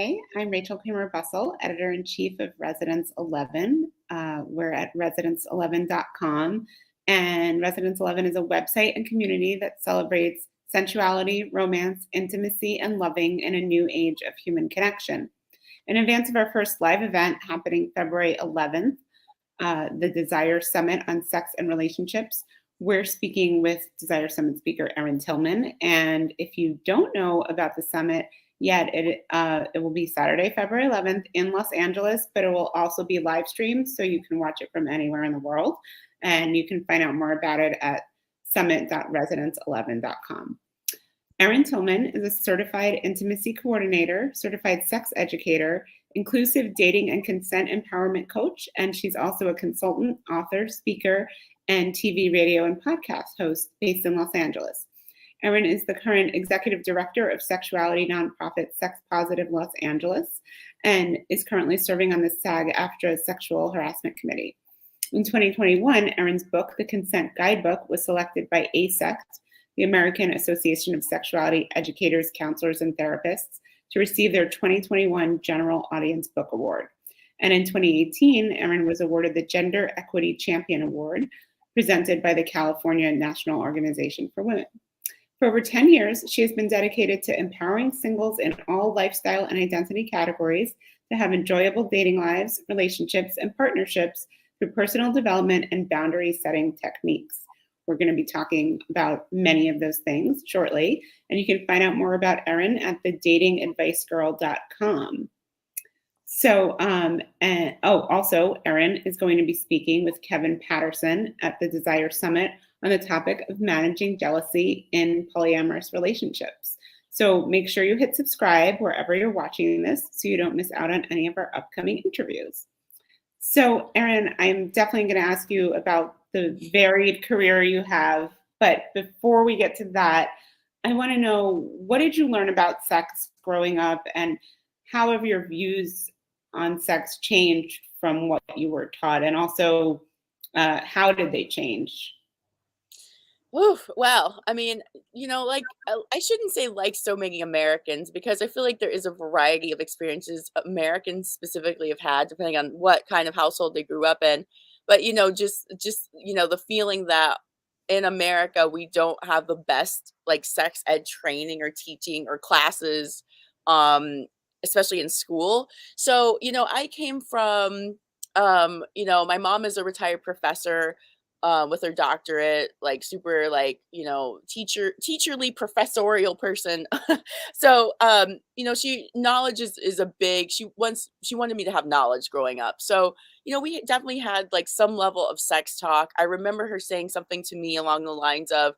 Hi, I'm Rachel Kramer-Bussell, Editor-in-Chief of Residence 11. We're at residence11.com, and Residence 11 is a website and community that celebrates sensuality, romance, intimacy, and loving in a new age of human connection. In advance of our first live event happening February 11th, the Desire Summit on Sex and Relationships, we're speaking with Desire Summit speaker Erin Tillman. And if you don't know about the summit yet, it will be Saturday, February 11th in Los Angeles, but it will also be live streamed, so you can watch it from anywhere in the world. And you can find out more about it at summit.residence11.com. Erin Tillman is a certified intimacy coordinator, certified sex educator, inclusive dating and consent empowerment coach, and she's also a consultant, author, speaker, and TV, radio, and podcast host based in Los Angeles. Erin is the current executive director of Sexuality nonprofit Sex Positive Los Angeles and is currently serving on the SAG-AFTRA Sexual Harassment Committee. In 2021, Erin's book, The Consent Guidebook, was selected by AASECT, the American Association of Sexuality Educators, Counselors, and Therapists, to receive their 2021 General Audience Book Award. And in 2018, Erin was awarded the Gender Equity Champion Award, presented by the California National Organization for Women. For over 10 years, she has been dedicated to empowering singles in all lifestyle and identity categories to have enjoyable dating lives, relationships, and partnerships through personal development and boundary-setting techniques. We're going to be talking about many of those things shortly, and you can find out more about Erin at thedatingadvicegirl.com. So, also, Erin is going to be speaking with Kevin Patterson at the Desire Summit on the topic of managing jealousy in polyamorous relationships. So make sure you hit subscribe wherever you're watching this so you don't miss out on any of our upcoming interviews. So, Erin, I'm definitely going to ask you about the varied career you have, but before we get to that, I want to know, what did you learn about sex growing up, and how have your views on sex changed from what you were taught, and also how did they change? Oof, well, I mean, like I shouldn't say like so many Americans because I feel like there is a variety of experiences Americans specifically have had depending on what kind of household they grew up in. But just the feeling that in America we don't have the best like sex ed training or teaching or classes, um, especially in school. So, I came from my mom is a retired professor with her doctorate, like super like, teacherly professorial person. So, she knowledge is a big, she wanted me to have knowledge growing up. So, we definitely had like some level of sex talk. I remember her saying something to me along the lines of,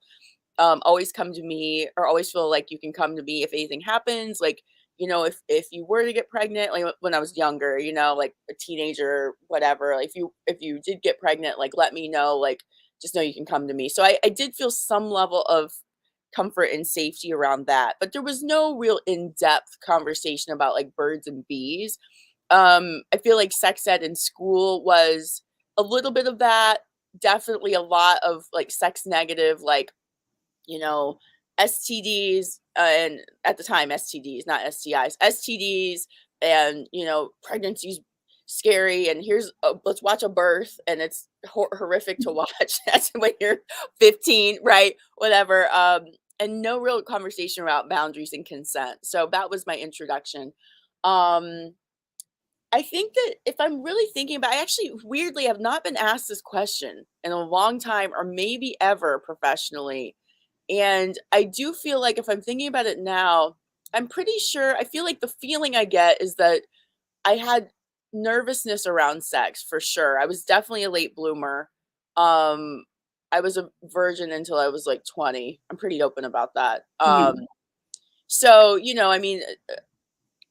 always come to me, or always feel like you can come to me if anything happens. Like, if you were to get pregnant, like when I was younger, like a teenager, whatever, like if you did get pregnant, like let me know, like just know you can come to me. So I did feel some level of comfort and safety around that, but there was no real in-depth conversation about like birds and bees. I feel like sex ed in school was a little bit of that, definitely a lot of like sex negative, like you know, STDs, and at the time, STDs, not STIs, STDs, and, pregnancy's scary. And let's watch a birth, and it's horrific to watch. That's when you're 15, right? Whatever. And no real conversation about boundaries and consent. So that was my introduction. Um, I think that if I'm really thinking about, I actually weirdly have not been asked this question in a long time, or maybe ever professionally. And I do feel like if I'm thinking about it now, I'm pretty sure I feel like the feeling I get is that I had nervousness around sex for sure. I was definitely a late bloomer. Um, I was a virgin until I was like 20. I'm pretty open about that. Mhm. So, I mean,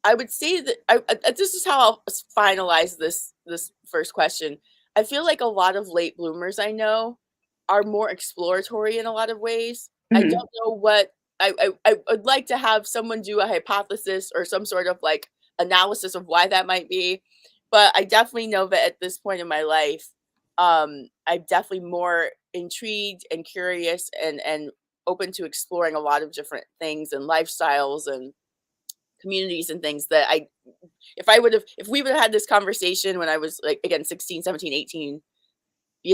I would say that this is how I'll finalize this first question. I feel like a lot of late bloomers I know are more exploratory in a lot of ways. I Mhm. don't know what I would like to have someone do a hypothesis or some sort of like analysis of why that might be. But I definitely know that at this point in my life, I'm definitely more intrigued and curious and open to exploring a lot of different things and lifestyles and communities and things that if we would have had this conversation when I was like, again, 16, 17, 18,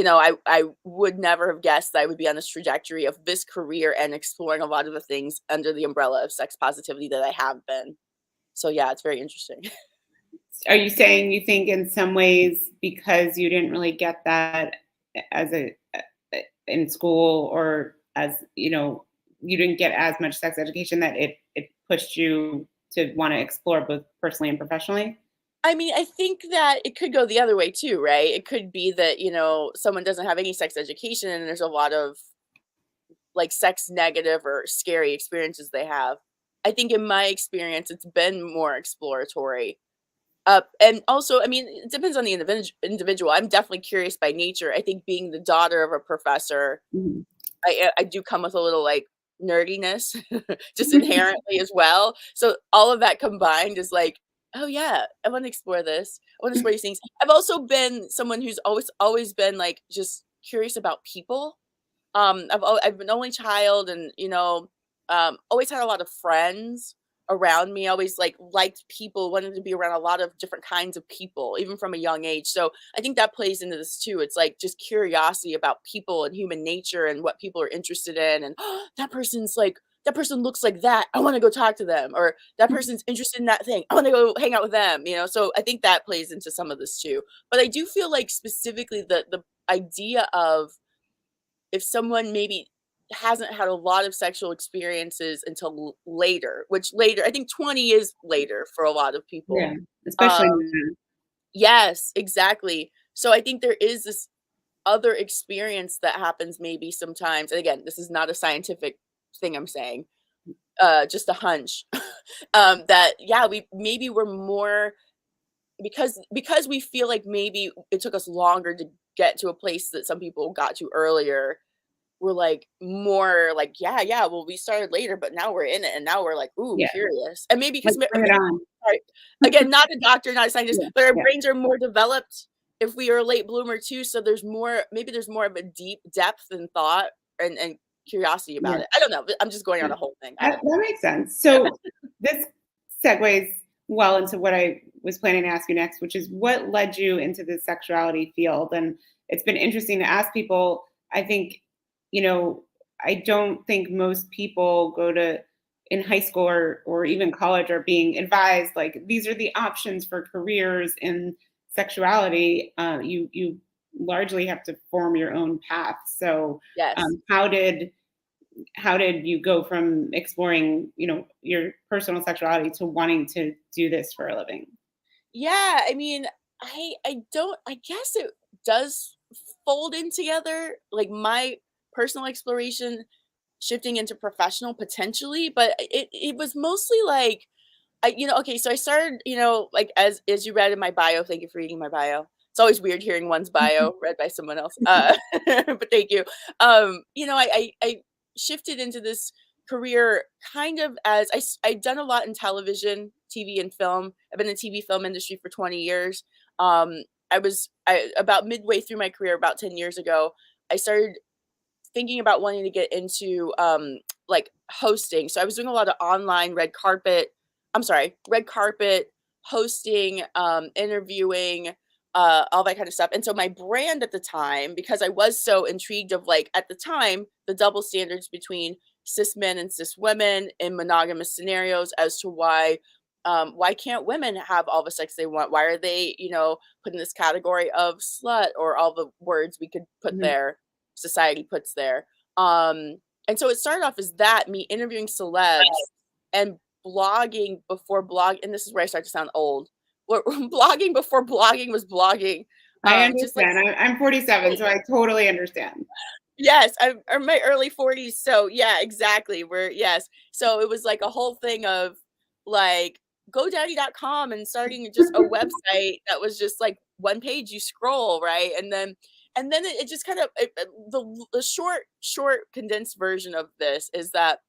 I would never have guessed that I would be on this trajectory of this career and exploring a lot of the things under the umbrella of sex positivity that I have been. So yeah, it's very interesting. Are you saying you think in some ways because you didn't really get that as in school, or as you didn't get as much sex education, that it pushed you to want to explore both personally and professionally? I mean, I think that it could go the other way too, right? It could be that, someone doesn't have any sex education and there's a lot of like sex negative or scary experiences they have. I think in my experience, it's been more exploratory. And also, I mean, it depends on the individual. I'm definitely curious by nature. I think being the daughter of a professor, Mhm. I do come with a little like nerdiness just inherently as well. So all of that combined is like, oh yeah, I want to explore this. I want to explore these things. I've also been someone who's always been like just curious about people. I've been only child, and always had a lot of friends around me. Always liked people, wanted to be around a lot of different kinds of people, even from a young age. So I think that plays into this too. It's like just curiosity about people and human nature and what people are interested in. And that person looks like that. I want to go talk to them. Or that person's interested in that thing. I want to go hang out with them. So I think that plays into some of this too. But I do feel like specifically the idea of if someone maybe hasn't had a lot of sexual experiences until later, which later, I think 20 is later for a lot of people. Yeah, especially Um, men. yes, exactly. So I think there is this other experience that happens maybe sometimes. And again, this is not a scientific thing I'm saying, just a hunch. That yeah, we're more because we feel like maybe it took us longer to get to a place that some people got to earlier. We're like more like, yeah, well, we started later, but now we're in it, and now we're like, ooh, Yeah, curious. And maybe because let's bring it on. sorry, again, not a doctor, not a scientist, Yeah, but our yeah, brains are more developed if we are a late bloomer too. So there's more of a deep depth and thought and curiosity about yeah. it. I don't know. But I'm just going on a whole thing. I That don't know. makes sense. So this segues well into what I was planning to ask you next, which is what led you into the sexuality field? And it's been interesting to ask people. I think, I don't think most people go to in high school or even college are being advised like these are the options for careers in sexuality. You largely have to form your own path. So Yes. how did you go from exploring, your personal sexuality to wanting to do this for a living? Yeah, I mean, I guess it does fold in together, like my personal exploration shifting into professional potentially, but it was mostly like okay, so I started, like as you read in my bio, thank you for reading my bio. It's always weird hearing one's bio read by someone else. But thank you. I shifted into this career kind of as I'd done a lot in television, TV, and film. I've been in the TV film industry for 20 years. I about midway through my career, about 10 years ago, I started thinking about wanting to get into like hosting. So I was doing a lot of online red carpet hosting, interviewing, all that kind of stuff. And so my brand at the time, because I was so intrigued of like at the time the double standards between cis men and cis women in monogamous scenarios as to why can't women have all the sex they want? Why are they, put in this category of slut or all the words we could put Mhm. there, society puts there. And so it started off as that, me interviewing celebs and blogging before and this is where I start to sound old. Blogging before blogging was blogging. I Just like understand. I'm 47, so I totally understand. yes, I'm in my early 40s. So yeah, exactly. Yes. So it was like a whole thing of like GoDaddy.com and starting just a website that was just like one page you scroll, right? And then it just kind of the short condensed version of this is that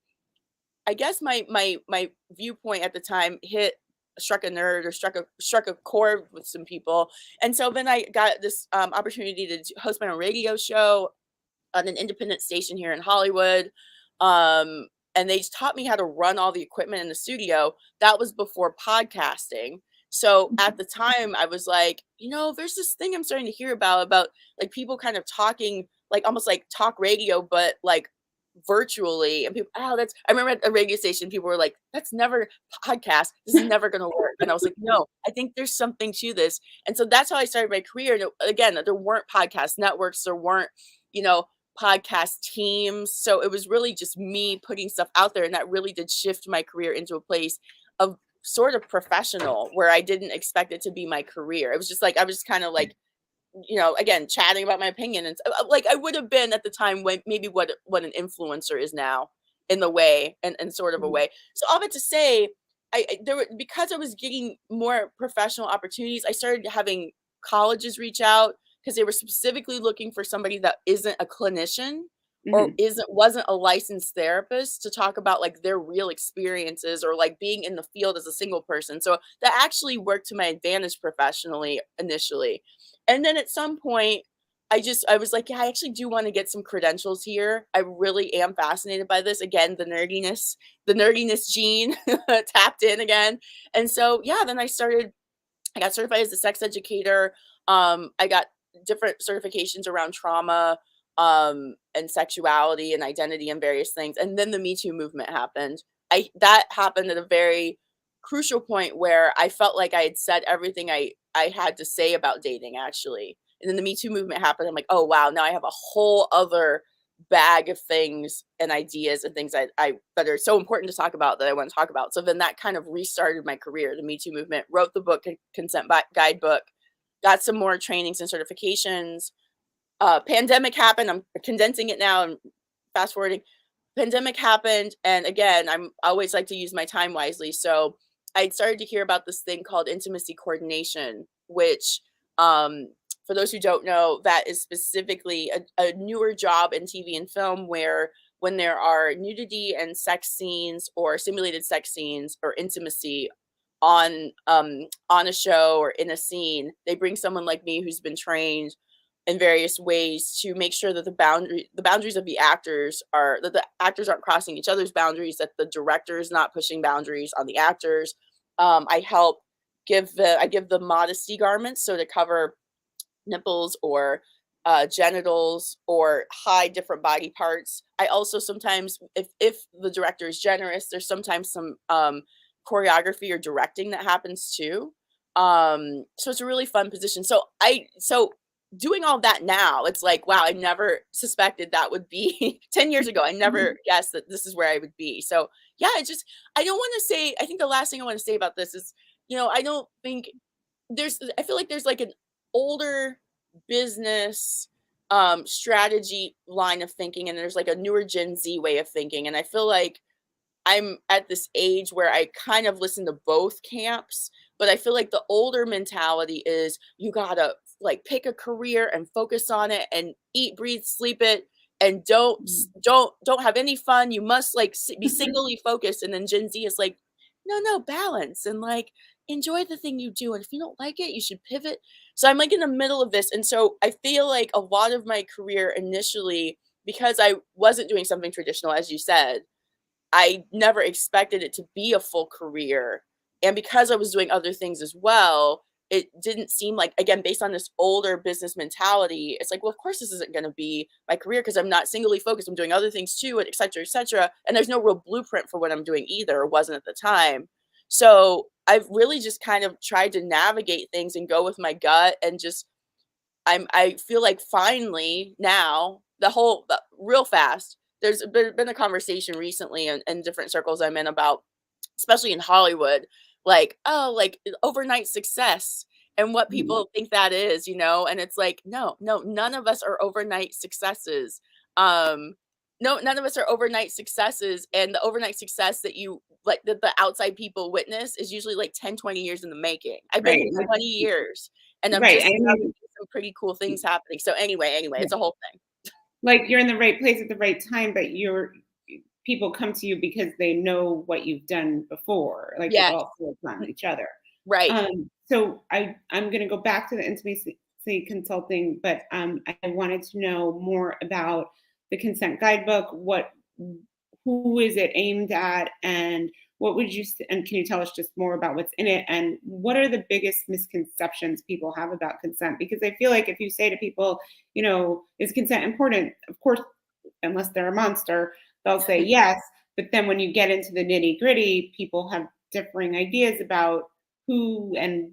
I guess my viewpoint at the time struck a nerve or struck a chord with some people. And so then I got this opportunity to host my own radio show on an independent station here in Hollywood. and they taught me how to run all the equipment in the studio. That was before podcasting. So at the time I was like, there's this thing I'm starting to hear about like people kind of talking like almost like talk radio, but like virtually. And people, I remember at a radio station, people were like, that's never podcast. This is never going to work. And I was like, no, I think there's something to this. And so that's how I started my career. And again, there weren't podcast networks. There weren't, podcast teams. So it was really just me putting stuff out there. And that really did shift my career into a place of sort of professional where I didn't expect it to be my career. It was just like, I was just kind of like, again, chatting about my opinion. And like, I would have been at the time when maybe what an influencer is now in the way and sort of a way. So all that to say, because I was getting more professional opportunities, I started having colleges reach out because they were specifically looking for somebody that isn't a clinician or wasn't a licensed therapist to talk about like their real experiences or like being in the field as a single person. So that actually worked to my advantage professionally initially. And then at some point, I was like, yeah, I actually do want to get some credentials here. I really am fascinated by this. Again, the nerdiness gene tapped in again. And so, yeah, then I got certified as a sex educator. I got different certifications around trauma, and sexuality and identity and various things. And then the Me Too movement happened. That happened at a very crucial point where I felt like I had said everything I had to say about dating, actually. And then the Me Too movement happened. I'm like, oh, wow, now I have a whole other bag of things and ideas and things that are so important to talk about that I want to talk about. So then that kind of restarted my career, the Me Too movement, wrote the book, Consent Guidebook, got some more trainings and certifications. Pandemic happened. I'm condensing it now and fast forwarding. Pandemic happened. And again, I always like to use my time wisely. So I started to hear about this thing called intimacy coordination, which, for those who don't know, that is specifically a newer job in TV and film where when there are nudity and sex scenes or simulated sex scenes or intimacy on a show or in a scene, they bring someone like me who's been trained in various ways to make sure that the boundaries of the actors that the actors aren't crossing each other's boundaries, that the director is not pushing boundaries on the actors. I give the modesty garments, so to cover nipples or genitals or hide different body parts. I also sometimes, if the director is generous, there's sometimes some choreography or directing that happens too. So it's a really fun position. So doing all that now, it's like, wow, I never suspected that would be 10 years ago. I never guessed that this is where I would be. So yeah, I think the last thing I want to say about this is, I don't think I feel like there's like an older business strategy line of thinking, and there's like a newer Gen Z way of thinking. And I feel like I'm at this age where I kind of listen to both camps, but I feel like the older mentality is you gotta like pick a career and focus on it and eat, breathe, sleep it, and don't have any fun. You must like be singly focused. And then Gen Z is like, no, balance and like enjoy the thing you do. And if you don't like it, you should pivot. So I'm like in the middle of this. And so I feel like a lot of my career initially, because I wasn't doing something traditional, as you said, I never expected it to be a full career. And because I was doing other things as well, it didn't seem like, again, based on this older business mentality, it's like, well, of course this isn't going to be my career because I'm not singly focused. I'm doing other things too, and et cetera, et cetera. And there's no real blueprint for what I'm doing either, or wasn't at the time. So I've really just kind of tried to navigate things and go with my gut and just, I feel like finally now real fast, there's been a conversation recently in different circles I'm in about, especially in Hollywood, like, oh, like overnight success and what people think that is, and it's like, no, none of us are overnight successes. No, none of us are overnight successes. And the overnight success that you like that the outside people witness is usually like 10, 20 years in the making. I've been here 20 years and I'm just having some pretty cool things happening. So anyway, it's a whole thing. Like you're in the right place at the right time, but people come to you because they know what you've done before. Like you all feel on each other. Right. So I'm going to go back to the intimacy consulting, but I wanted to know more about the Consent Guidebook. who is it aimed at, and what would you, and can you tell us just more about what's in it, and what are the biggest misconceptions people have about consent? Because I feel like if you say to people, is consent important? Of course, unless they're a monster, they'll say yes. But then when you get into the nitty gritty, people have differing ideas about who and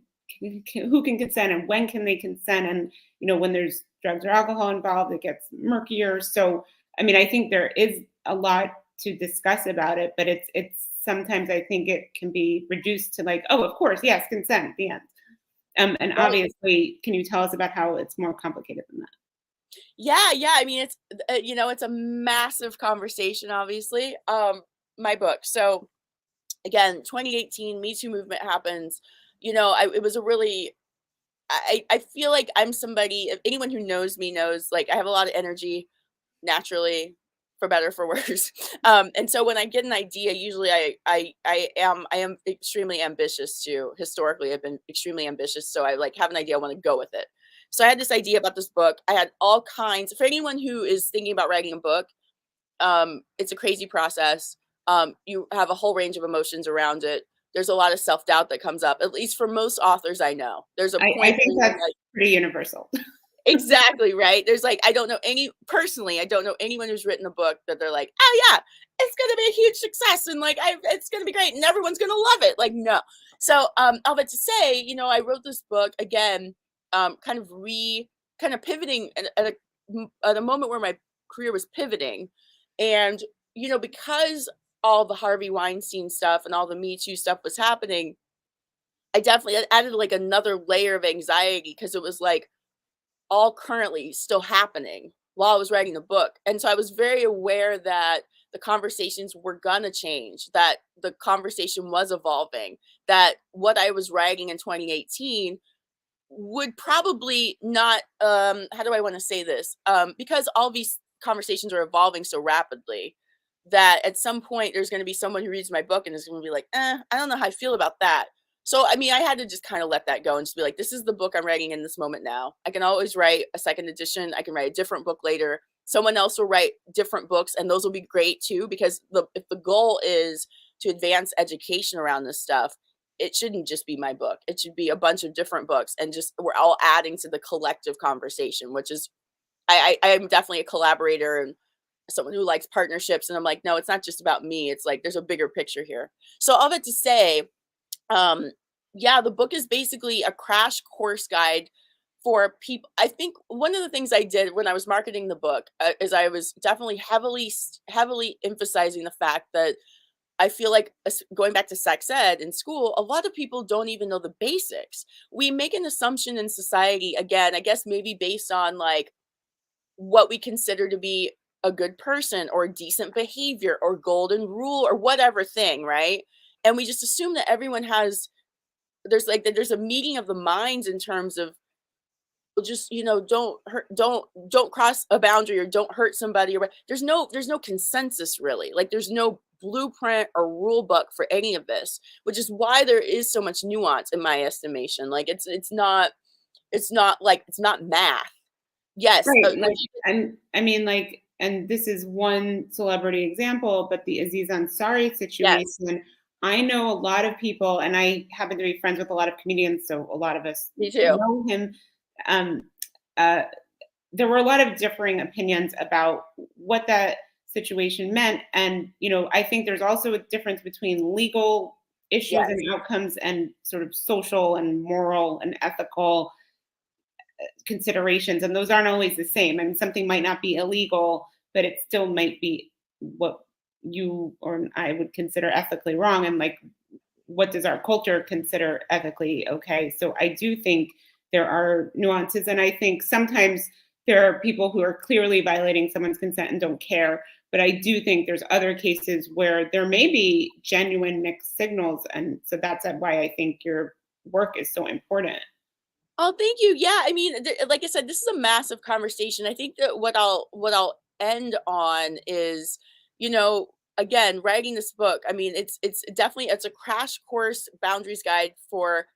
who can consent and when can they consent. And, when there's drugs or alcohol involved, it gets murkier. So, I mean, I think there is a lot to discuss about it, but it's sometimes I think it can be reduced to like, oh, of course, yes, consent, the end. And Right. obviously, can you tell us about how it's more complicated than that? Yeah. I mean, it's a massive conversation, obviously. My book. So again, 2018, Me Too movement happens. It was a really, I feel like I'm somebody, if anyone who knows me knows, like I have a lot of energy naturally, for better, for worse. And so when I get an idea, usually I am extremely ambitious too. Historically, I've been extremely ambitious. So I like have an idea, I want to go with it. So I had this idea about this book. I had all kinds, for anyone who is thinking about writing a book, it's a crazy process. You have a whole range of emotions around it. There's a lot of self-doubt that comes up, at least for most authors I know. There's a I point think where you're that's like, pretty universal. exactly, right? There's like, I don't know personally, I don't know anyone who's written a book that they're like, oh yeah, it's gonna be a huge success and like it's gonna be great and everyone's gonna love it. Like, no. So all that to say, I wrote this book again, kind of pivoting at a moment where my career was pivoting. And, because all the Harvey Weinstein stuff and all the Me Too stuff was happening, I definitely added like another layer of anxiety because it was like all currently still happening while I was writing the book. And so I was very aware that the conversations were gonna change, that the conversation was evolving, that what I was writing in 2018 would probably not, how do I want to say this? Because all these conversations are evolving so rapidly that at some point there's going to be someone who reads my book and is going to be like, I don't know how I feel about that. So, I mean, I had to just kind of let that go and just be like, this is the book I'm writing in this moment now. I can always write a second edition. I can write a different book later. Someone else will write different books, and those will be great too, because if the goal is to advance education around this stuff, it shouldn't just be my book. It should be a bunch of different books, and just we're all adding to the collective conversation, which is I'm definitely a collaborator and someone who likes partnerships. And I'm like, no, it's not just about me. It's like there's a bigger picture here. So all that to say, yeah, the book is basically a crash course guide for people. I think one of the things I did when I was marketing the book is I was definitely heavily emphasizing the fact that I feel like going back to sex ed in school, a lot of people don't even know the basics. We make an assumption in society, again, I guess maybe based on like what we consider to be a good person or decent behavior or golden rule or whatever thing, right? And we just assume that everyone has, there's a meeting of the minds in terms of just, don't hurt, don't cross a boundary or don't hurt somebody, or there's no consensus really. Like there's no blueprint or rule book for any of this, which is why there is so much nuance in my estimation. Like it's not math. Yes, Right. Like, and I mean, like, and this is one celebrity example, but the Aziz Ansari yes, situation, I know a lot of people, and I happen to be friends with a lot of comedians, so a lot of us me too. know him. Um, uh, there were a lot of differing opinions about what that situation meant. And, I think there's also a difference between legal issues and Yes. outcomes and sort of social and moral and ethical considerations, and those aren't always the same. I mean, something might not be illegal, but it still might be what you or I would consider ethically wrong, and like, what does our culture consider ethically okay? So I do think there are nuances, and I think sometimes there are people who are clearly violating someone's consent and don't care. But I do think there's other cases where there may be genuine mixed signals, and so that's why I think your work is so important. Oh, thank you. Yeah, I mean, like I said, this is a massive conversation. I think that what I'll end on is, you know, again, writing this book. I mean, it's definitely it's a crash course boundaries guide for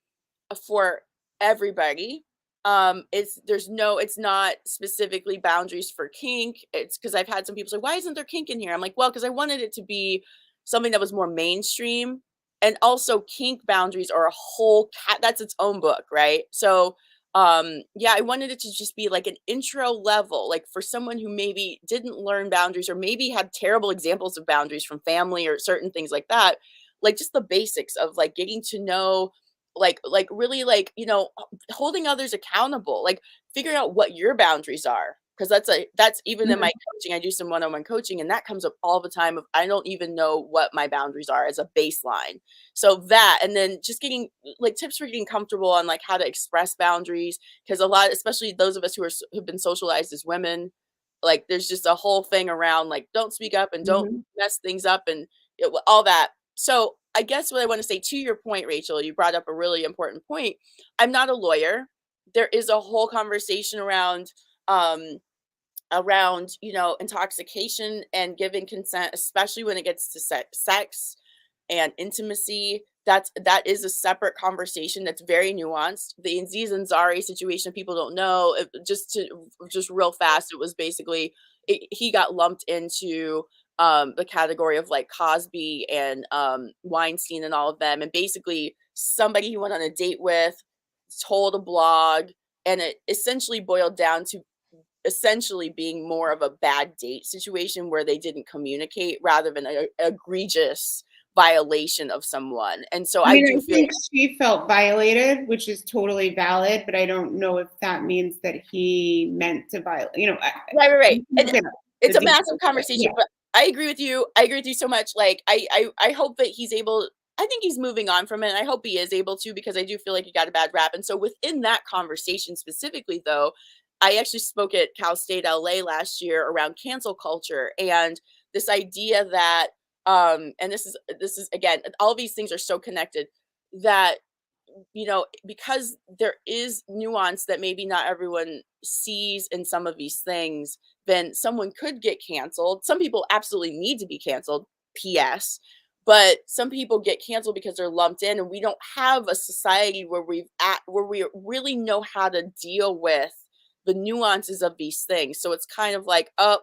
everybody. It's not specifically boundaries for kink. It's because I've had some people say, why isn't there kink in here? I'm like, well, because I wanted it to be something that was more mainstream. And also kink boundaries are a whole that's its own book, right? So yeah, I wanted it to just be like an intro level, like for someone who maybe didn't learn boundaries or maybe had terrible examples of boundaries from family or certain things like that, like just the basics of like getting to know, like really, like, holding others accountable, like figuring out what your boundaries are. Because that's even in my coaching, I do some one-on-one coaching, and that comes up all the time of I don't even know what my boundaries are as a baseline. So that, and then just getting like tips for getting comfortable on like how to express boundaries, because a lot, especially those of us who've been socialized as women, like there's just a whole thing around like don't speak up and don't Mhm. mess things up and all that. So I guess what I want to say to your point, Rachel, you brought up a really important point. I'm not a lawyer. There is a whole conversation um around intoxication and giving consent, especially when it gets to sex and intimacy. That is a separate conversation that's very nuanced. The Aziz Ansari situation, people don't know. Just real fast, it was basically he got lumped into the category of like Cosby and Weinstein and all of them, and basically somebody he went on a date with told a blog, and it essentially boiled down to essentially being more of a bad date situation where they didn't communicate rather than an egregious violation of someone. And so I I mean, do I feel think she felt violated, which is totally valid, but I don't know if that means that he meant to violate. right. And The it's a massive details, but conversation, yeah. but I agree with you. I agree with you so much. Like I hope that he's able, I think he's moving on from it. And I hope he is able to, because I do feel like he got a bad rap. And so within that conversation specifically though, I actually spoke at Cal State LA last year around cancel culture and this idea that and this is again, all these things are so connected, that because there is nuance that maybe not everyone sees in some of these things, then someone could get canceled. Some people absolutely need to be canceled, PS. But some people get canceled because they're lumped in, and we don't have a society where we really know how to deal with the nuances of these things. So it's kind of like, oh,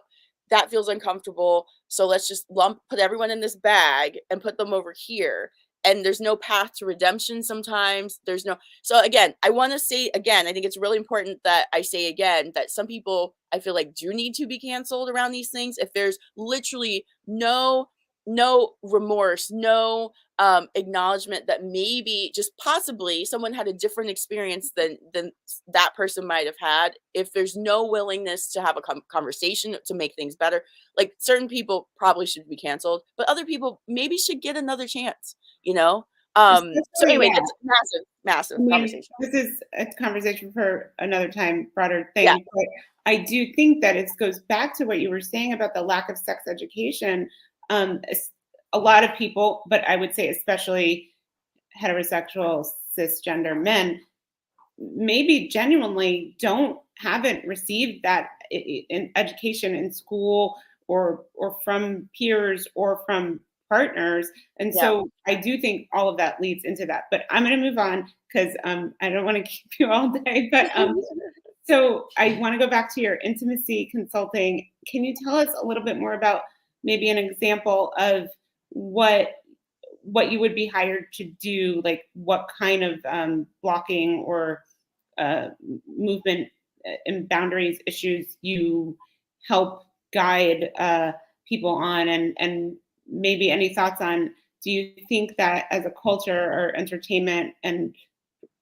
that feels uncomfortable. So let's just put everyone in this bag and put them over here, and there's no path to redemption sometimes. There's no. So again, I want to say again, I think it's really important that I say again that some people I feel like do need to be canceled around these things if there's literally no remorse, no acknowledgement that maybe just possibly someone had a different experience than that person might have had. If there's no willingness to have a conversation to make things better, like certain people probably should be canceled, but other people maybe should get another chance, you know? So Especially, anyway, yeah. that's a massive I mean, conversation. this is a conversation for another time, broader Yeah. thing. But I do think that it goes back to what you were saying about the lack of sex education. A lot of people, but I would say especially heterosexual cisgender men, maybe genuinely haven't received that in education in school or from peers or from partners. And Yeah. so I do think all of that leads into that. But I'm going to move on because I don't want to keep you all day. But so I want to go back to your intimacy consulting. Can you tell us a little bit more about maybe an example of what you would be hired to do, like what kind of blocking or uh, movement and boundaries issues you help guide people on, and maybe any thoughts on, do you think that as a culture or entertainment and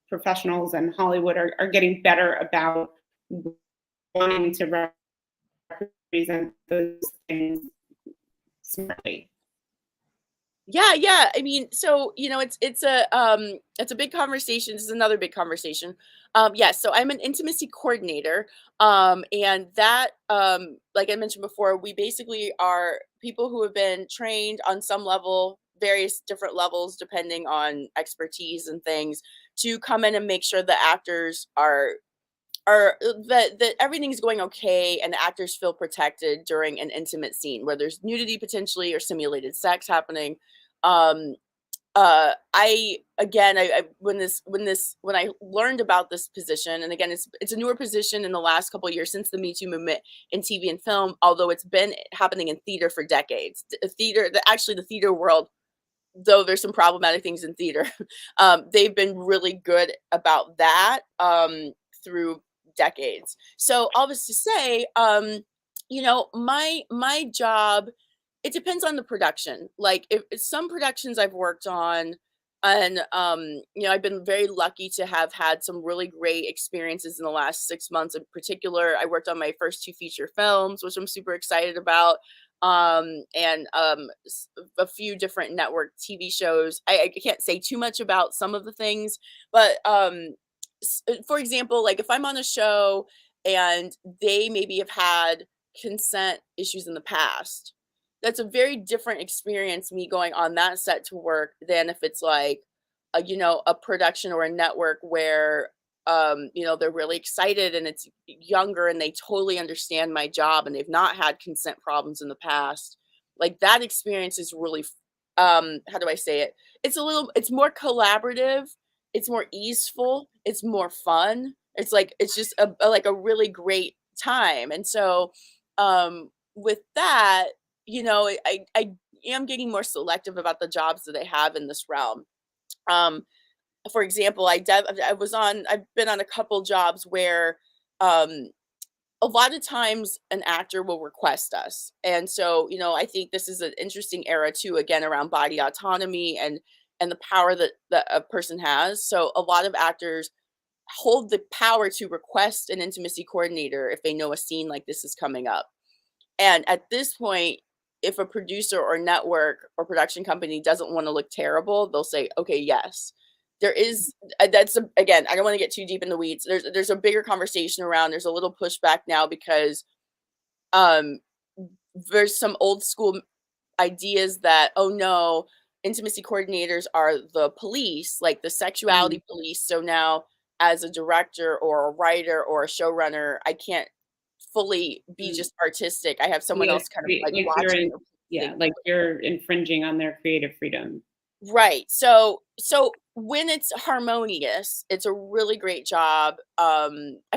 professionals and Hollywood are getting better about wanting to represent those things smartly? Yeah. I mean, so it's a big conversation. This is another big conversation. Yes, so I'm an intimacy coordinator. And that like I mentioned before, we basically are people who have been trained on some level, various different levels depending on expertise and things, to come in and make sure the actors that everything's going okay and the actors feel protected during an intimate scene where there's nudity potentially or simulated sex happening. um when I learned about this position, and again, it's a newer position in the last couple of years since the Me Too movement in TV and film, although it's been happening in theater for decades. The theater world, though there's some problematic things in theater, they've been really good about that through decades. So all this to say, my job, it depends on the production. Like if some productions I've worked on, and I've been very lucky to have had some really great experiences in the last 6 months. In particular, I worked on my first 2 feature films, which I'm super excited about, and a few different network TV shows. I can't say too much about some of the things, but for example, like if I'm on a show and they maybe have had consent issues in the past, that's a very different experience, me going on that set to work, than if it's like a production or a network where they're really excited and it's younger and they totally understand my job and they've not had consent problems in the past. Like that experience is really how do I say it? It's more collaborative, it's more easeful, it's more fun. It's just a really great time. And so with that, I am getting more selective about the jobs that I have in this realm. For example, I've been on a couple jobs where a lot of times an actor will request us. And so, I think this is an interesting era too, again, around body autonomy and the power that a person has. So a lot of actors hold the power to request an intimacy coordinator if they know a scene like this is coming up. And at this point, if a producer or network or production company doesn't want to look terrible, they'll say, okay, yes. There is, again, I don't want to get too deep in the weeds. There's a bigger conversation around, there's a little pushback now because there's some old school ideas that, oh no, intimacy coordinators are the police, like the sexuality police. So now as a director or a writer or a showrunner, I can't fully be just artistic. I have someone else kind of like watching. Like you're infringing on their creative freedom. Right. So when it's harmonious, it's a really great job. I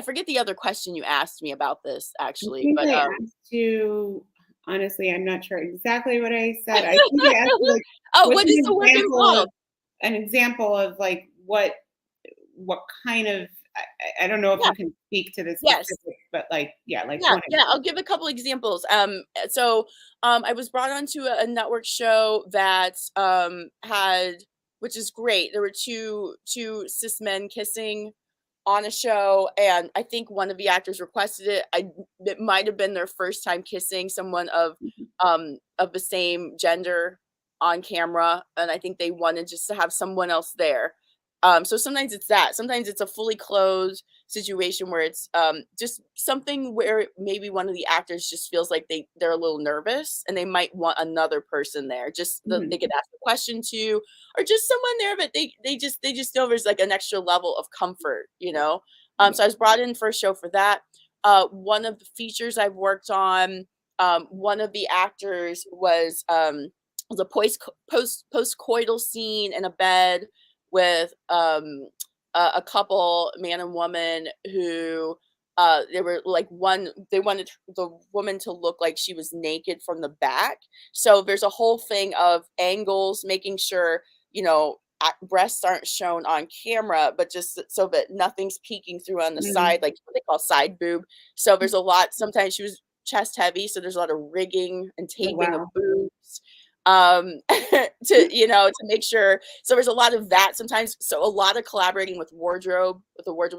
forget the other question you asked me about this actually, but I asked you, honestly, I'm not sure exactly what I said. I think I asked you, like, what is the work involved? An example of like what kind of, I don't know if you can speak to this specific, but I'll give a couple examples. So I was brought onto a network show that had, which is great. There were two cis men kissing on a show, and I think one of the actors requested it. It might have been their first time kissing someone of the same gender on camera, and I think they wanted just to have someone else there. So sometimes it's that. Sometimes it's a fully closed situation where it's just something where maybe one of the actors just feels like they're a little nervous and they might want another person there, just they could ask a question to, or just someone there, but they just feel there's like an extra level of comfort, So I was brought in for a show for that. One of the features I've worked on, one of the actors was a post-coital scene in a bed with a couple, man and woman, who they were like they wanted the woman to look like she was naked from the back. So there's a whole thing of angles, making sure, breasts aren't shown on camera, but just so that nothing's peeking through on the side, like what they call side boob. So there's a lot, sometimes she was chest heavy, so there's a lot of rigging and taping of boobs to make sure. So there's a lot of that sometimes. So a lot of collaborating with the wardrobe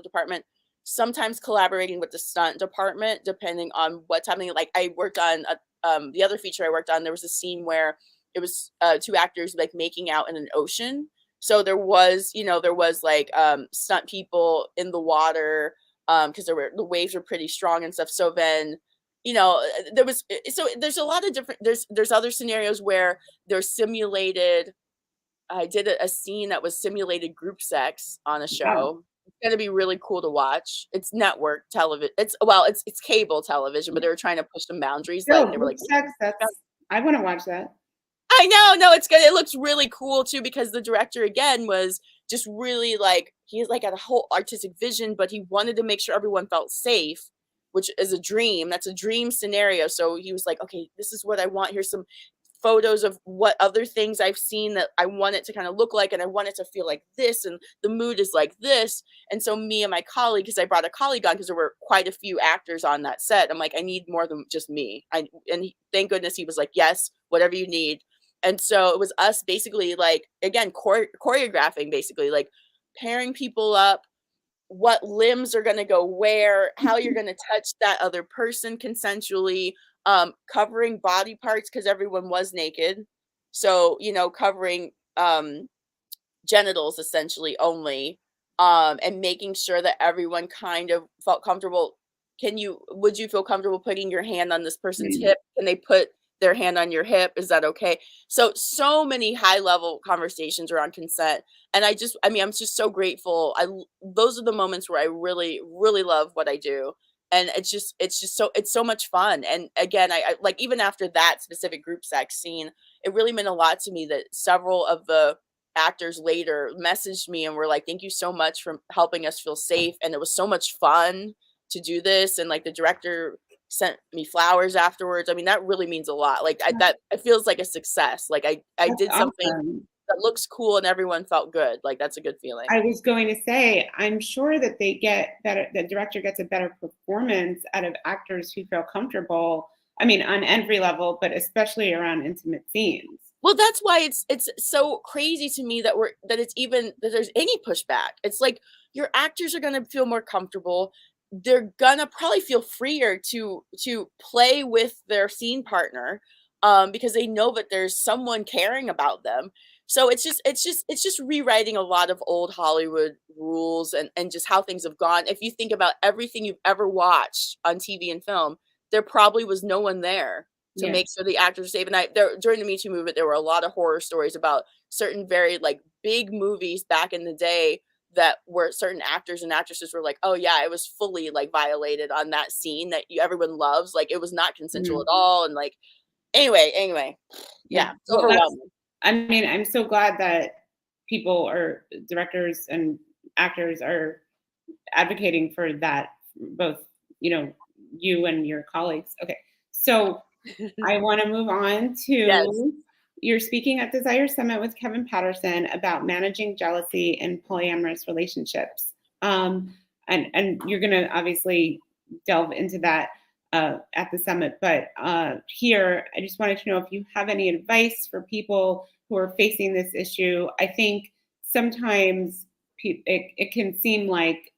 department, sometimes collaborating with the stunt department, depending on what's happening. Like I worked on the other feature I worked on, there was a scene where it was 2 actors like making out in an ocean. So there was like stunt people in the water because the waves were pretty strong and stuff. So then there's a lot of different, there's other scenarios where there's simulated. I did a scene that was simulated group sex on a show. Wow. It's going to be really cool to watch. It's network television. It's cable television, but they were trying to push some boundaries. They were like, sex, I want to watch that. I know, no, it's good. It looks really cool too because the director again was just really like he like had a whole artistic vision, but he wanted to make sure everyone felt safe, which is a dream. That's a dream scenario. So he was like, okay, this is what I want. Here's some photos of what other things I've seen that I want it to kind of look like, and I want it to feel like this, and the mood is like this. And so me and my colleague, because I brought a colleague on because there were quite a few actors on that set, I'm like, I need more than just me. Thank goodness he was like, yes, whatever you need. And so it was us basically like, again, choreographing, basically like pairing people up, what limbs are going to go where, how you're going to touch that other person consensually, covering body parts because everyone was naked. So, you know, covering genitals essentially only, and making sure that everyone kind of felt comfortable. Would you feel comfortable putting your hand on this person's hip? Can they put their hand on your hip? Is that okay? So many high level conversations around consent. And I'm just so grateful. Those are the moments where I really, really love what I do. And it's so much fun. And again, I like, even after that specific group sex scene, it really meant a lot to me that several of the actors later messaged me and were like, thank you so much for helping us feel safe. And it was so much fun to do this. And like the director sent me flowers afterwards. I mean, that really means a lot. Like that it feels like a success. Like I did something Awesome. that looks cool and everyone felt good. Like that's a good feeling. I was going to say, I'm sure that they get better, the director gets a better performance out of actors who feel comfortable. I mean, on every level, but especially around intimate scenes. Well, that's why it's so crazy to me that that there's any pushback. It's like your actors are going to feel more comfortable. They're going to probably feel freer to play with their scene partner, because they know that there's someone caring about them. So it's just rewriting a lot of old Hollywood rules and just how things have gone. If you think about everything you've ever watched on TV and film, there probably was no one there to make sure the actors are safe. And during the Me Too movement, there were a lot of horror stories about certain very like big movies back in the day that were certain actors and actresses were like, oh yeah, it was fully like violated on that scene that everyone loves. Like it was not consensual at all. And like, anyway, yeah, it's overwhelming. I mean, I'm so glad that people or directors and actors are advocating for that, both, you and your colleagues. Okay. So I want to move on to you're speaking at Desire Summit with Kevin Patterson about managing jealousy in polyamorous relationships. And you're going to obviously delve into that at the summit. But here, I just wanted to know if you have any advice for people who are facing this issue. I think sometimes it can seem like,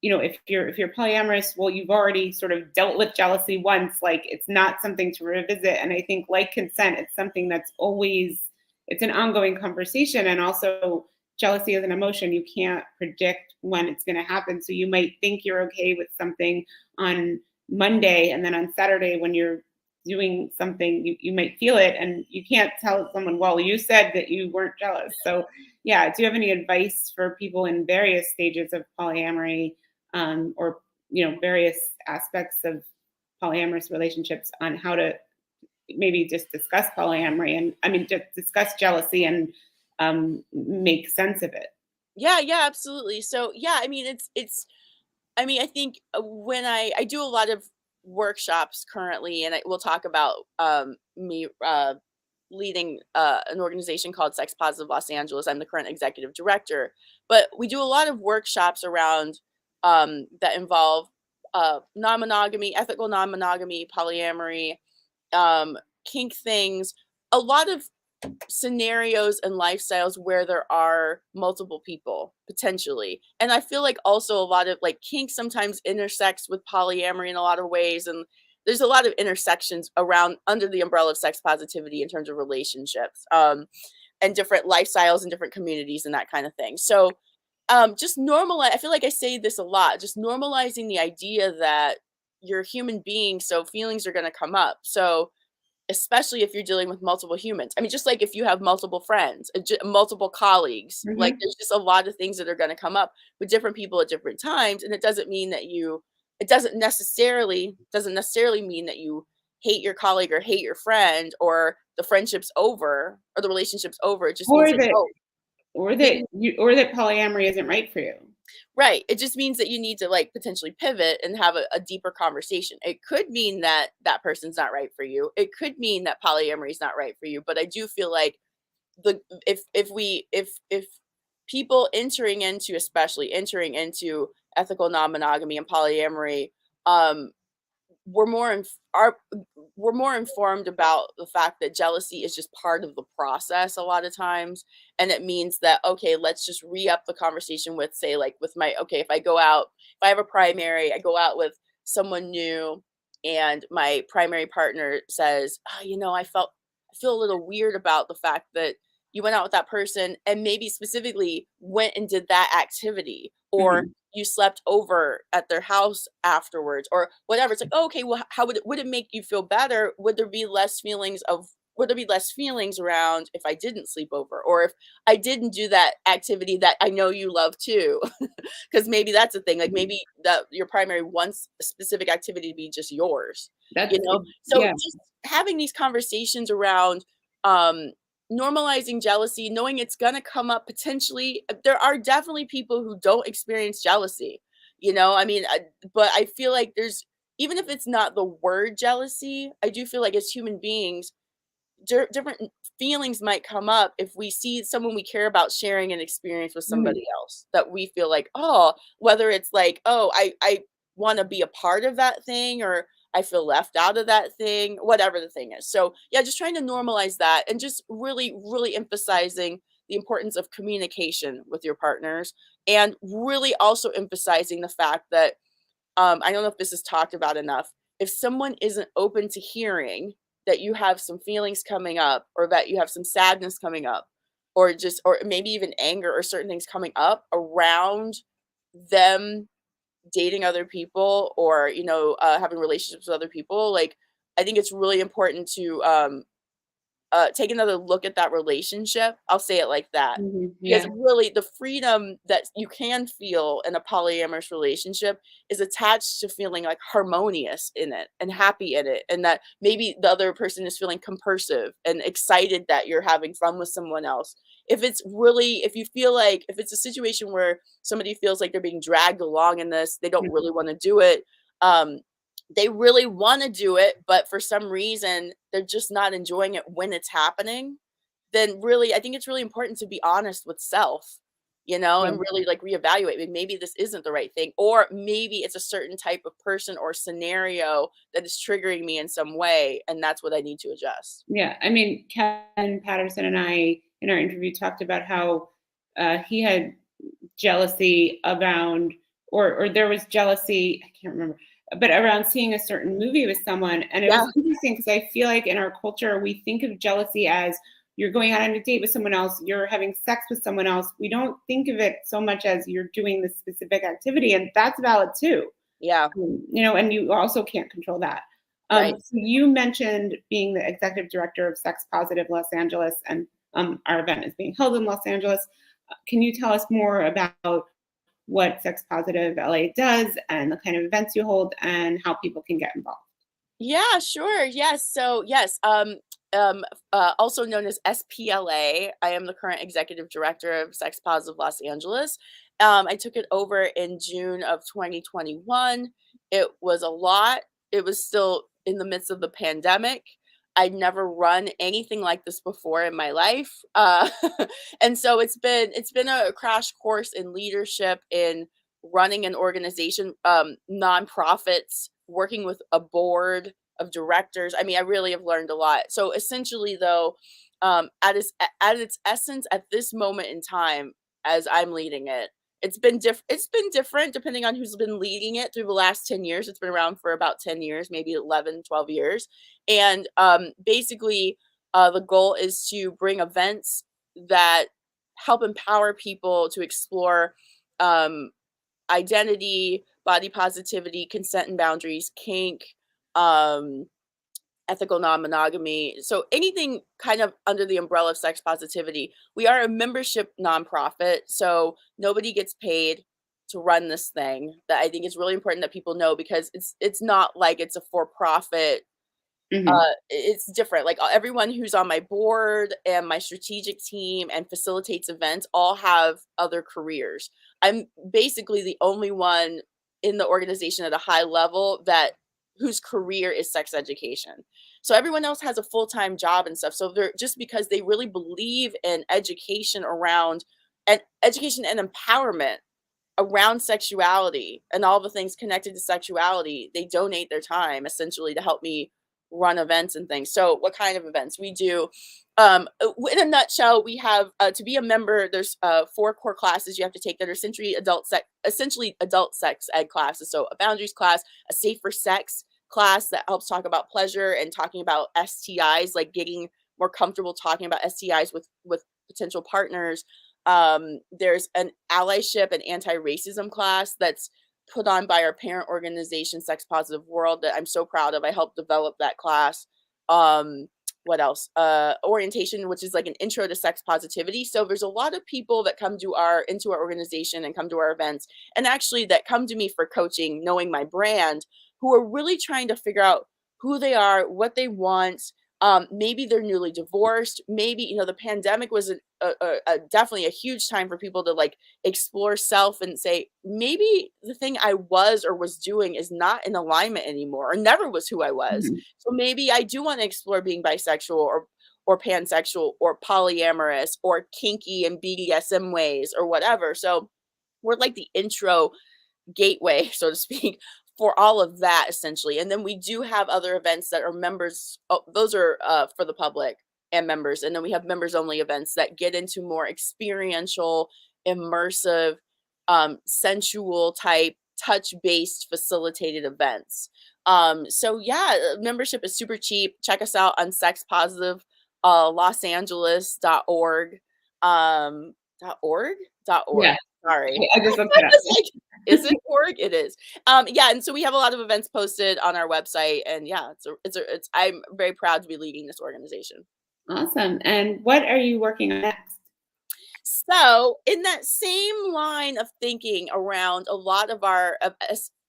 if you're polyamorous, well, you've already sort of dealt with jealousy once, like it's not something to revisit. And I think like consent, it's something that's it's an ongoing conversation. And also jealousy is an emotion. You can't predict when it's going to happen. So you might think you're okay with something on Monday, and then on Saturday when you're doing something, you might feel it, and you can't tell someone, well, you said that you weren't jealous. So yeah, do you have any advice for people in various stages of polyamory, or various aspects of polyamorous relationships on how to maybe just discuss polyamory and just discuss jealousy and make sense of it? Yeah, absolutely. So yeah, I mean, I think when I do a lot of workshops currently, and we'll talk about me leading an organization called Sex Positive Los Angeles. I'm the current executive director, but we do a lot of workshops around that involve non-monogamy, ethical non-monogamy, polyamory, kink things, a lot of scenarios and lifestyles where there are multiple people potentially. And I feel like also a lot of like kink sometimes intersects with polyamory in a lot of ways, and there's a lot of intersections around under the umbrella of sex positivity in terms of relationships, and different lifestyles and different communities and that kind of thing. So just normalize, I feel like I say this a lot, just normalizing the idea that you're a human being, so feelings are going to come up. So especially if you're dealing with multiple humans. I mean, just like if you have multiple friends, multiple colleagues, like there's just a lot of things that are going to come up with different people at different times. And it doesn't mean that it doesn't necessarily mean that you hate your colleague or hate your friend, or the friendship's over or the relationship's over. It just means Or that, that oh, maybe, or that polyamory isn't right for you. right. It just means that you need to like potentially pivot and have a deeper conversation. It could mean that that person's not right for you. It could mean that polyamory is not right for you. But I do feel like the if people entering into, especially entering into ethical non-monogamy and polyamory, um we're more are we're more informed about the fact that jealousy is just part of the process a lot of times. And it means that, okay, let's just re-up the conversation with, say, like with my, okay, if I go out, if I have a primary, I go out with someone new, and my primary partner says, oh, I feel a little weird about the fact that you went out with that person and maybe specifically went and did that activity, or Mhm. you slept over at their house afterwards, or whatever. It's like, oh, okay, well, how would it make you feel better? Would there be less feelings around if I didn't sleep over, or if I didn't do that activity that I know you love too? Because maybe that's the thing. Like Mhm. maybe that your primary wants a specific activity to be just yours, That's So yeah. just having these conversations around um normalizing jealousy, knowing it's going to come up potentially. There are definitely people who don't experience jealousy, I mean, but I feel like there's, even if it's not the word jealousy, I do feel like as human beings, different feelings might come up if we see someone we care about sharing an experience with Mhm. somebody else that we feel like, oh, whether it's like, oh, I want to be a part of that thing, or I feel left out of that thing, whatever the thing is. So yeah, just trying to normalize that, and just really, really emphasizing the importance of communication with your partners, and really also emphasizing the fact that, I don't know if this is talked about enough. If someone isn't open to hearing that you have some feelings coming up, or that you have some sadness coming up, or maybe even anger or certain things coming up around them dating other people, or, having relationships with other people, like, I think it's really important to take another look at that relationship. I'll say it like that. Mhm. Because Yeah. really the freedom that you can feel in a polyamorous relationship is attached to feeling like harmonious in it and happy in it. And that maybe the other person is feeling compersive and excited that you're having fun with someone else. If you feel like, if it's a situation where somebody feels like they're being dragged along in this, they don't Mhm. really want to do it. Um, they really want to do it, but for some reason they're just not enjoying it when it's happening. Then really, I think it's really important to be honest with self, Yeah. and really like reevaluate. Maybe this isn't the right thing, or maybe it's a certain type of person or scenario that is triggering me in some way, and that's what I need to adjust. Yeah, I mean, Ken Patterson and I in our interview talked about how he had jealousy around, or there was jealousy, I can't remember, but around seeing a certain movie with someone. And it was Yeah, interesting because I feel like in our culture, we think of jealousy as you're going out on a date with someone else, you're having sex with someone else. We don't think of it so much as you're doing this specific activity, and that's valid too. yeah, And you also can't control that. right. So you mentioned being the executive director of Sex Positive Los Angeles, and our event is being held in Los Angeles. Can you tell us more about what Sex Positive LA does and the kind of events you hold and how people can get involved? Yeah, sure. Yes. So, yes, also known as SPLA, I am the current executive director of Sex Positive Los Angeles. I took it over in June of 2021. It was a lot. It was still in the midst of the pandemic. I'd never run anything like this before in my life, and so it's been a crash course in leadership, in running an organization, nonprofits, working with a board of directors. I mean, I really have learned a lot. So essentially, though, at its essence, at this moment in time, as I'm leading it, it's been different depending on who's been leading it through the last 10 years. It's been around for about 10 years, maybe 11, 12 years. And basically, the goal is to bring events that help empower people to explore um, identity, body positivity, consent and boundaries, kink, um, ethical non-monogamy. So anything kind of under the umbrella of sex positivity. We are a membership nonprofit, so nobody gets paid to run this thing. That I think is really important that people know, because it's not like it's a for-profit Mhm. It's different. Like everyone who's on my board and my strategic team and facilitates events all have other careers. I'm basically the only one in the organization at a high level that whose career is sex education. So everyone else has a full-time job and stuff. So they're just because they really believe in education around and education and empowerment around sexuality and all the things connected to sexuality, they donate their time essentially to help me run events and things. So what kind of events we do? In a nutshell, we have to be a member. There's 4 core classes you have to take that are essentially adult sex ed classes. So a boundaries class, a safer sex class that helps talk about pleasure and talking about STIs, like getting more comfortable talking about STIs with potential partners. There's an allyship and anti-racism class that's put on by our parent organization, Sex Positive World, that I'm so proud of. I helped develop that class. What else? Orientation, which is like an intro to sex positivity. So there's a lot of people that come to into our organization and come to our events, and actually that come to me for coaching, knowing my brand, who are really trying to figure out who they are, what they want. Maybe they're newly divorced. Maybe, the pandemic was definitely a huge time for people to like explore self and say, maybe the thing I was or was doing is not in alignment anymore or never was who I was. Mhm. So maybe I do want to explore being bisexual or pansexual or polyamorous or kinky and BDSM ways or whatever. So we're like the intro gateway, so to speak, for all of that essentially. And then we do have other events that are members. Oh, those are for the public and members. And then we have members only events that get into more experiential, immersive, sensual type, touch based facilitated events. So yeah, membership is super cheap. Check us out on Sex Positive losangeles.org. .org? .org. Yeah, Sorry. I just looked I it up. was like, is it org? It is. Yeah, and so we have a lot of events posted on our website, and yeah, it's. I'm very proud to be leading this organization. Awesome. And what are you working on next? So, in that same line of thinking around a lot of our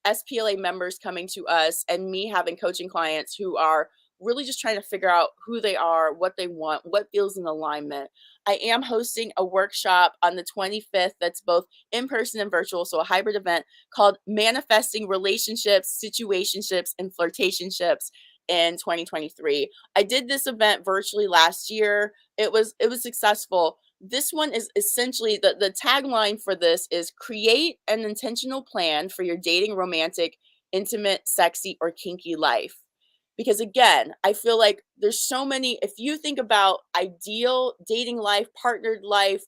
SPLA members coming to us, and me having coaching clients who are really just trying to figure out who they are, what they want, what feels in alignment. I am hosting a workshop on the 25th that's both in person and virtual, so a hybrid event called Manifesting Relationships, Situationships, and Flirtationships in 2023. I did this event virtually last year. It was successful. This one is essentially the tagline for this is create an intentional plan for your dating, romantic, intimate, sexy, or kinky life. Because again, I feel like there's so many, if you think about ideal dating life, partnered life,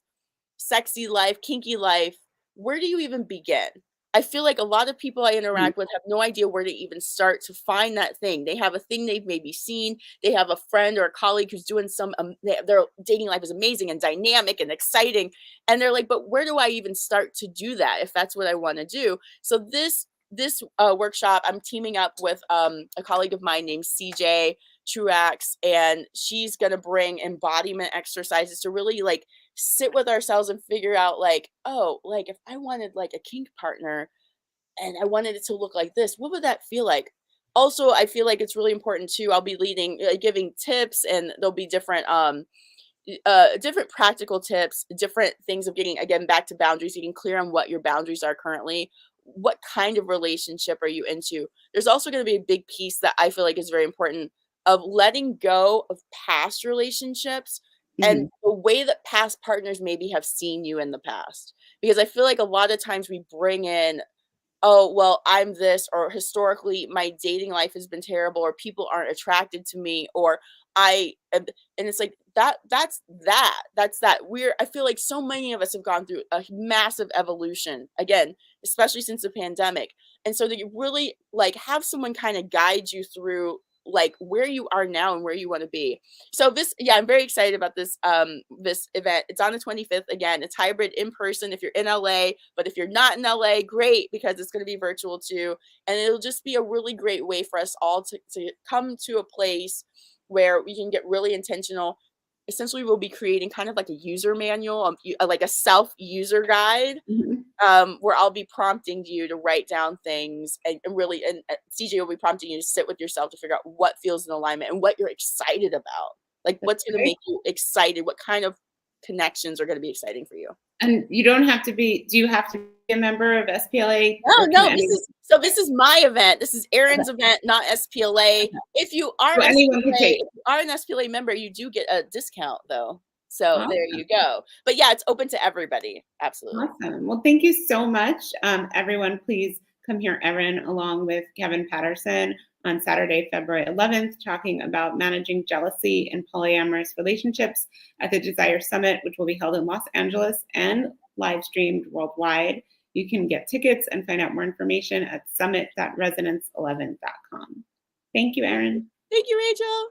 sexy life, kinky life, where do you even begin? I feel like a lot of people I Mhm. interact with have no idea where to even start to find that thing. They have a thing they've maybe seen. They have a friend or a colleague who's doing their dating life is amazing and dynamic and exciting. And they're like, but where do I even start to do that if that's what I want to do? So this workshop, I'm teaming up with a colleague of mine named CJ Truax, and she's going to bring embodiment exercises to really like sit with ourselves and figure out like, oh, like if I wanted like a kink partner and I wanted it to look like this, what would that feel like? Also, I feel like it's really important too. I'll be leading, giving tips, and there'll be different practical tips, different things of getting again back to boundaries, getting clear on what your boundaries are currently. What kind of relationship are you into? There's also going to be a big piece that I feel like is very important of letting go of past relationships and Mhm. the way that past partners maybe have seen you in the past. Because I feel like a lot of times we bring in, oh, well, I'm this, or historically my dating life has been terrible, or people aren't attracted to me, or and it's like that's that. I feel like so many of us have gone through a massive evolution again, especially since the pandemic. And so that you really like have someone kind of guide you through like where you are now and where you want to be. So yeah, I'm very excited about this event. It's on the 25th. Again, it's hybrid in person if you're in LA, but if you're not in LA, great, because it's going to be virtual too. And it'll just be a really great way for us all to come to a place where we can get really intentional, essentially we'll be creating kind of like a user manual, like a self-user guide, where I'll be prompting you to write down things and really, and CJ will be prompting you to sit with yourself to figure out what feels in alignment and what you're excited about. Like what's going to make you excited? What kind of connections are going to be exciting for you? And you don't have to be, do you have to be a member of SPLA? No, this is my event. This is Erin's event, not SPLA. If you are an SPLA member, you do get a discount though. So there you go. But yeah, it's open to everybody. Absolutely. Awesome. Well, thank you so much. Everyone, please come hear Erin along with Kevin Patterson on Saturday, February 11th, talking about managing jealousy in polyamorous relationships at the Desire Summit, which will be held in Los Angeles and live streamed worldwide. You can get tickets and find out more information at summit.resonance11.com. Thank you, Erin. Thank you, Rachel.